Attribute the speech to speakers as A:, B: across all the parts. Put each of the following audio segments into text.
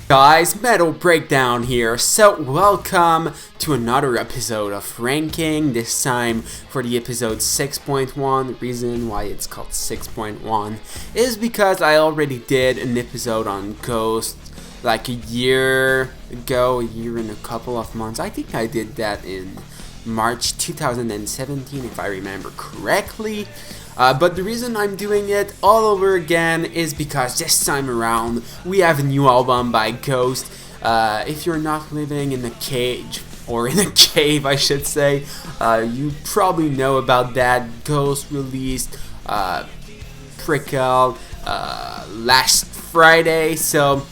A: Guys, Metal Breakdown here. So welcome to another episode of ranking, this time for the episode 6.1. The reason why it's called 6.1 is because I already did an episode on Ghost like a year ago, a year and a couple of months. I think I did that in March 2017 if I remember correctly. But the reason I'm doing it all over again is because this time around we have a new album by Ghost. If you're not living in a cage, or in a cave I should say, you probably know about that. Ghost released Prequelle last Friday, so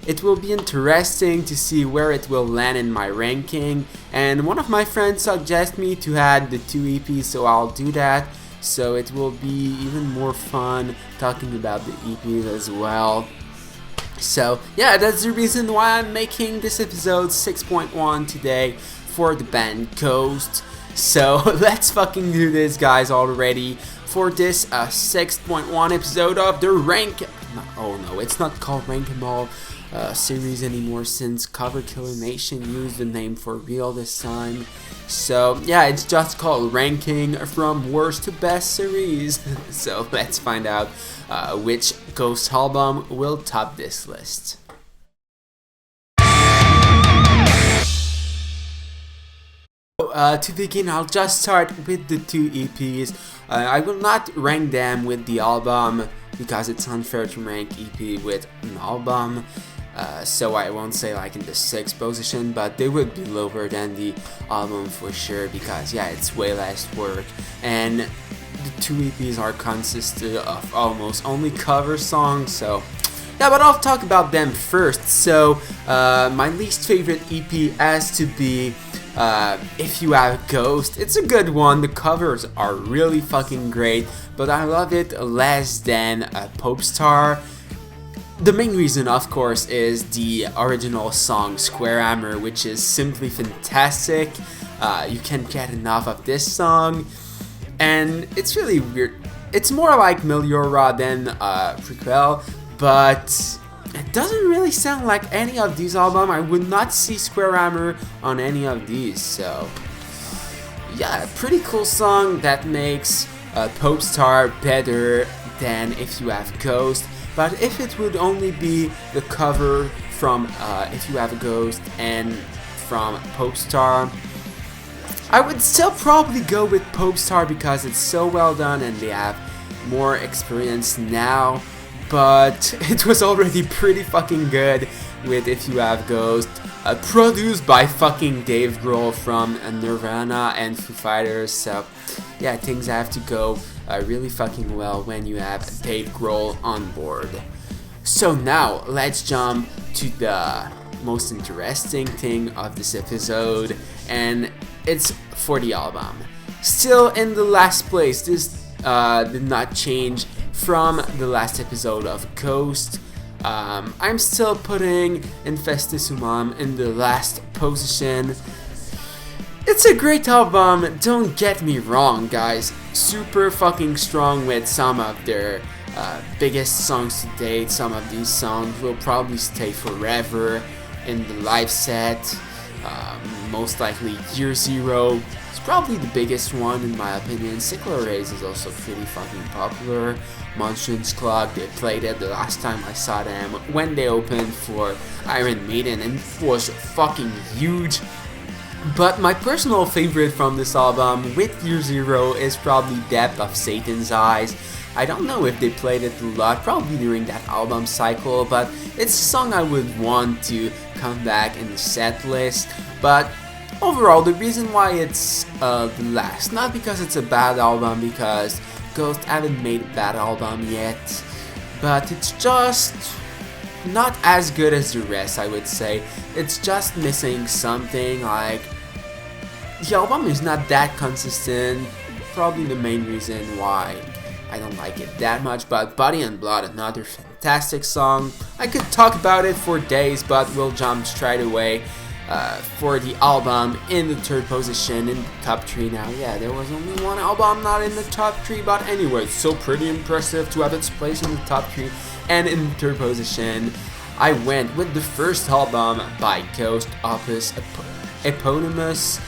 A: it will be interesting to see where it will land in my ranking. And one of my friends suggested me to add the 2 EPs, so I'll do that. So it will be even more fun talking about the EPs as well. So yeah, that's the reason why I'm making this episode 6.1 today for the band Ghost. So let's fucking do this, guys, already for this 6.1 episode of the it's not called Rank 'em All series anymore, since Cover Killer Nation used the name for real this time. So yeah, it's just called Ranking from Worst to Best series. So let's find out which Ghost album will top this list. To begin, I'll just start with the 2 EPs. I will not rank them with the album because it's unfair to rank EP with an album. So I won't say like in the 6th position, but they would be lower than the album for sure, because yeah, it's way less work, and the 2 EPs are consisted of almost only cover songs. So yeah, but I'll talk about them first. So my least favorite EP has to be If You Have Ghost. It's a good one, the covers are really fucking great, but I love it less than Pope Star. The main reason, of course, is the original song Square Hammer, which is simply fantastic. You can't get enough of this song, and it's really weird. It's more like Meliora than Prequelle, but it doesn't really sound like any of these albums. I would not see Square Hammer on any of these, so yeah, pretty cool song that makes Pope Star better than If You Have Ghost. But if it would only be the cover from If You Have a Ghost and from Pope Star, I would still probably go with Pope Star because it's so well done and they have more experience now. But it was already pretty fucking good with If You Have Ghost, produced by fucking Dave Grohl from Nirvana and Foo Fighters. So yeah, things have to go really fucking well when you have Dave Grohl on board. So now let's jump to the most interesting thing of this episode, and it's for the album. Still in the last place. This did not change from the last episode of Ghost. I'm still putting Infestissumam in the last position. It's a great album, don't get me wrong, guys. Super fucking strong with some of their biggest songs to date. Some of these songs will probably stay forever in the live set. Most likely Year Zero is probably the biggest one in my opinion. Sickler Rays is also pretty fucking popular. Monstrous Clock, they played it the last time I saw them when they opened for Iron Maiden, and it was fucking huge. But my personal favorite from this album with Year Zero is probably Depth of Satan's Eyes. I don't know if they played it a lot, probably during that album cycle, but it's a song I would want to come back in the set list. But overall, the reason why it's the last, not because it's a bad album, because Ghost haven't made a bad album yet, but it's just not as good as the rest, I would say. It's just missing something, like the album is not that consistent, probably the main reason why I don't like it that much. But Body and Blood, another fantastic song. I could talk about it for days, but we'll jump straight away for the album in the 3rd position in the top 3 now. Yeah, there was only one album not in the top 3, but anyway, so pretty impressive to have its place in the top 3. And in the 3rd position, I went with the first album by Ghost, Opus Eponymous.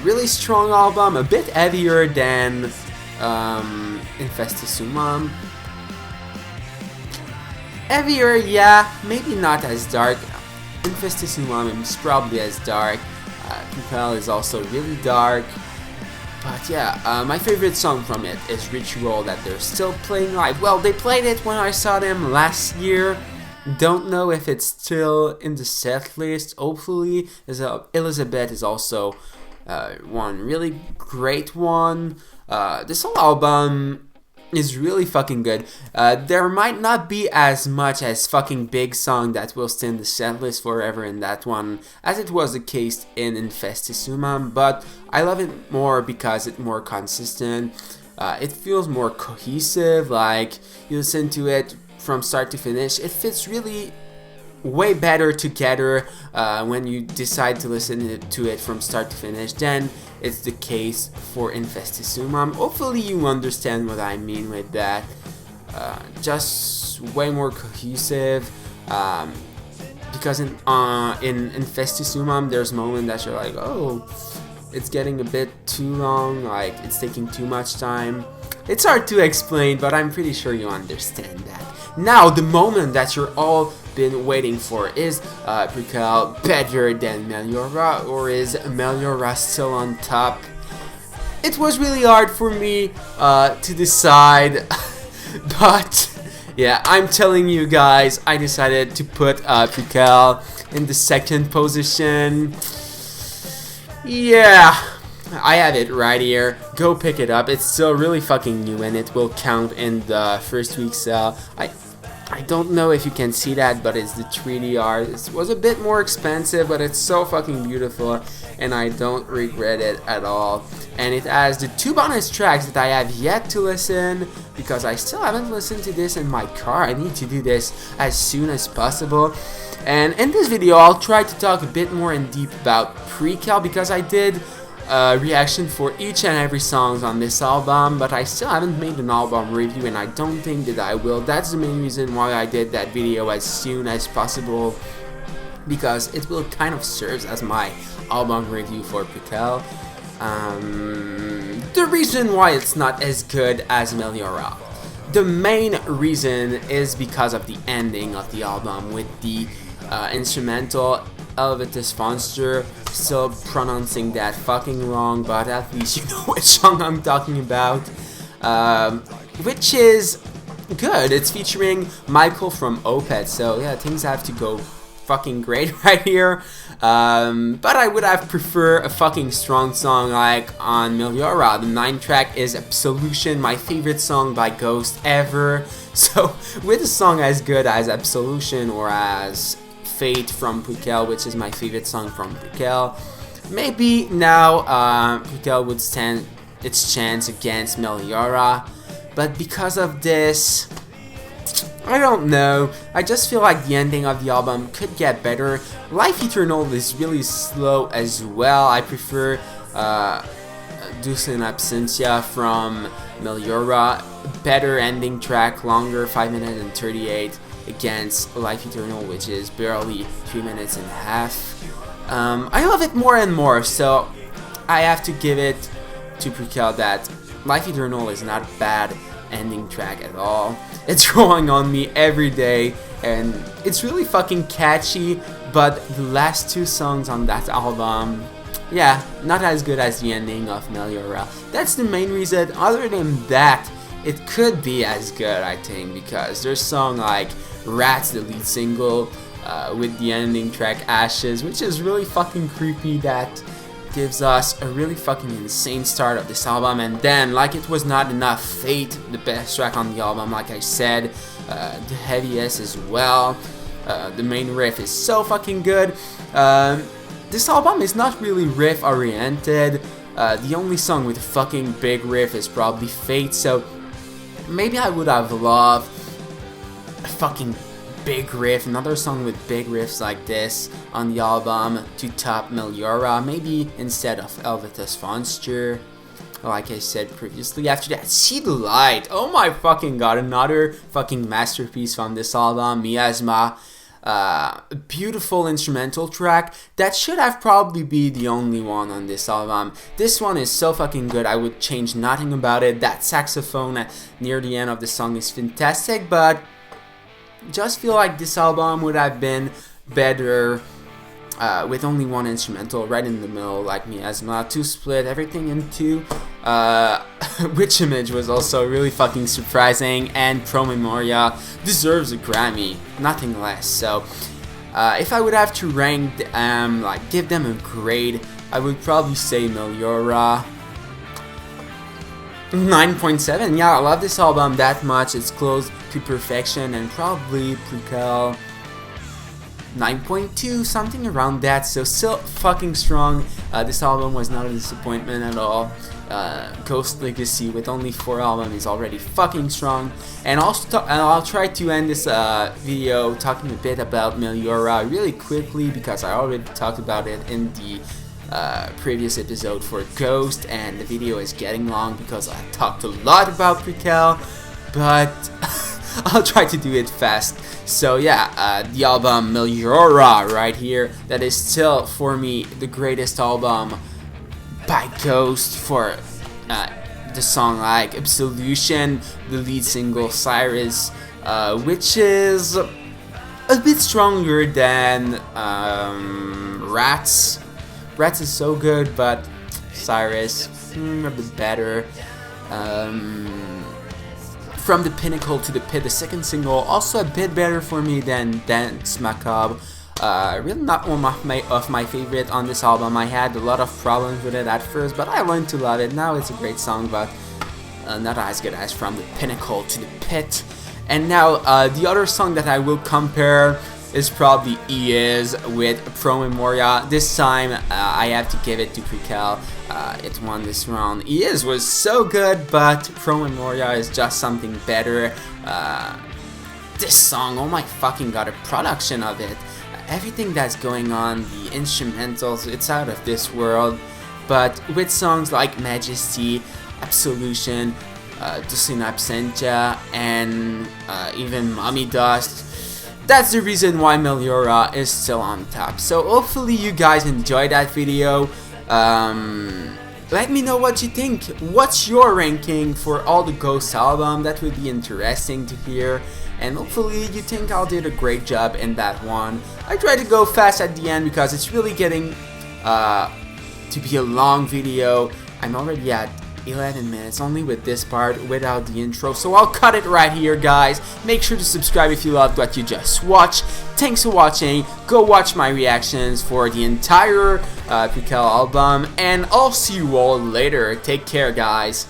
A: Really strong album, a bit heavier than Infestissumam. Heavier, yeah, maybe not as dark. Infestissumam is probably as dark. Prequelle is also really dark. But yeah, my favorite song from it is Ritual, that they're still playing live. Well, they played it when I saw them last year. Don't know if it's still in the set list. Hopefully, Elizabeth is also one really great one. This whole album is really fucking good. There might not be as much as fucking big song that will stay in the set list forever in that one, as it was the case in Infestissumam, but I love it more because it's more consistent. It feels more cohesive, like you listen to it from start to finish. It fits really way better together when you decide to listen to it from start to finish than it's the case for Infestissumam. Hopefully you understand what I mean with that. Just way more cohesive. Because in Infestissumam there's moments that you're like, oh, it's getting a bit too long, like it's taking too much time. It's hard to explain, but I'm pretty sure you understand that. Now, the moment that you're all been waiting for is Prequelle better than Meliora, or is Meliora still on top? It was really hard for me to decide, but yeah, I'm telling you guys, I decided to put Prequelle in the second position. Yeah, I have it right here. Go pick it up. It's still really fucking new and it will count in the first week sale. I don't know if you can see that, but it's the 3D art. It was a bit more expensive, but it's so fucking beautiful and I don't regret it at all. And it has the 2 bonus tracks that I have yet to listen, because I still haven't listened to this in my car. I need to do this as soon as possible. And in this video, I'll try to talk a bit more in deep about Prequelle, because I did reaction for each and every song on this album, but I still haven't made an album review and I don't think that I will. That's the main reason why I did that video as soon as possible, because it will kind of serve as my album review for Prequelle. The reason why it's not as good as Meliora, the main reason is because of the ending of the album with the instrumental Elevatus Monster. Still pronouncing that fucking wrong, but at least you know which song I'm talking about, which is good. It's featuring Michael from Opus, so yeah, things have to go fucking great right here. But I would have preferred a fucking strong song like on Meliora. The 9th track is Absolution, my favorite song by Ghost ever. So with a song as good as Absolution or as Fate from Prequelle, which is my favorite song from Prequelle, maybe now Prequelle would stand its chance against Meliora, but because of this, I don't know. I just feel like the ending of the album could get better. Life Eternal is really slow as well. I prefer Dulce in Absentia from Meliora, better ending track, longer, 5 minutes and 38 against Life Eternal, which is barely 3 minutes and a half. I love it more and more, so I have to give it to Prequelle that Life Eternal is not a bad ending track at all. It's growing on me every day and it's really fucking catchy, but the last 2 songs on that album, yeah, not as good as the ending of Meliora. That's the main reason. Other than that, it could be as good, I think, because there's song like Rats, the lead single, with the ending track Ashes, which is really fucking creepy, that gives us a really fucking insane start of this album. And then, like it was not enough, Fate, the best track on the album, like I said, the heaviest as well. The main riff is so fucking good. This album is not really riff oriented. The only song with a fucking big riff is probably Fate, so maybe I would have loved a fucking big riff, another song with big riffs like this on the album to top Meliora, maybe instead of Elevatus Monster, like I said previously. After that, See the Light. Oh my fucking god, another fucking masterpiece from this album, Miasma. beautiful instrumental track that should have probably be the only one on this album. This one is so fucking good, I would change nothing about it. That saxophone near the end of the song is fantastic, but just feel like this album would have been better with only one instrumental right in the middle, like Miasma, to split everything into. Witch Image was also really fucking surprising, and Promemoria deserves a Grammy, nothing less. So if I would have to rank like give them a grade, I would probably say Meliora 9.7. Yeah, I love this album that much, it's close to perfection, and probably Prequelle 9.2, something around that. So still fucking strong. This album was not a disappointment at all. Ghost Legacy with only 4 albums is already fucking strong. And I'll try to end this video talking a bit about Meliora really quickly, because I already talked about it in the previous episode for Ghost, and the video is getting long because I talked a lot about Prequelle, but I'll try to do it fast. So yeah, the album Meliora right here, that is still for me the greatest album by Ghost, for the song like Absolution, the lead single Cyrus, which is a bit stronger than Rats. Rats is so good, but Cyrus a bit better. From the Pinnacle to the Pit, the second single, also a bit better for me than Dance Macabre. Really not one of my favorite on this album. I had a lot of problems with it at first, but I learned to love it. Now it's a great song, but not as good as From the Pinnacle to the Pit. And now the other song that I will compare is probably Is with Promemoria. This time I have to give it to Prequelle. It won this round. Is was so good, but Promemoria is just something better. This song, oh my fucking god, the production of it, everything that's going on, the instrumentals, it's out of this world. But with songs like Majesty, Absolution, Dulce in Absentia, and even Mommy Dust, that's the reason why Meliora is still on top. So hopefully you guys enjoyed that video. Let me know what you think. What's your ranking for all the Ghost album? That would be interesting to hear. And hopefully you think I did a great job in that one. I tried to go fast at the end because it's really getting to be a long video. I'm already at 11 minutes only with this part without the intro, so I'll cut it right here, guys. Make sure to subscribe if you loved what you just watched. Thanks for watching. Go watch my reactions for the entire Prequelle album, and I'll see you all later. Take care, guys.